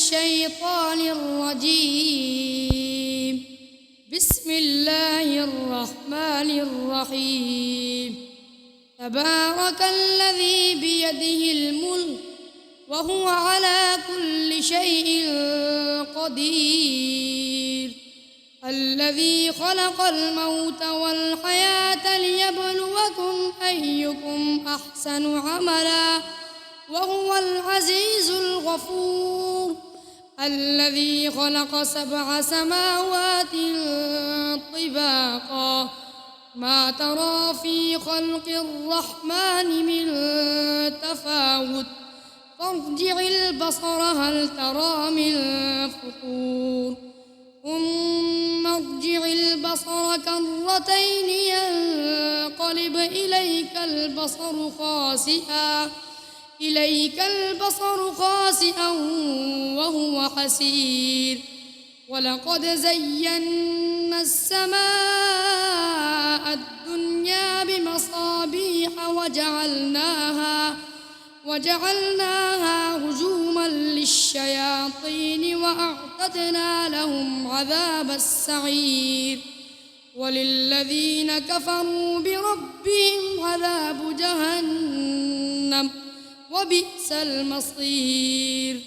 الشيطان الرجيم. بسم الله الرحمن الرحيم. تبارك الذي بيده الملك وهو على كل شيء قدير. الذي خلق الموت والحياة ليبلوكم أيكم أحسن عملا وهو العزيز الغفور. الذي خلق 7 سماوات طباقا ما ترى في خلق الرحمن من تفاوت فارجع البصر هل ترى من فطور ثم ارجع البصر كرتين ينقلب إليك البصر خاسئا وهو حسير. ولقد زينا السماء الدنيا بمصابيح وجعلناها رجوما للشياطين وأعتدنا لهم عذاب السعير. وللذين كفروا بربهم عذاب جهنم وبئس المصير.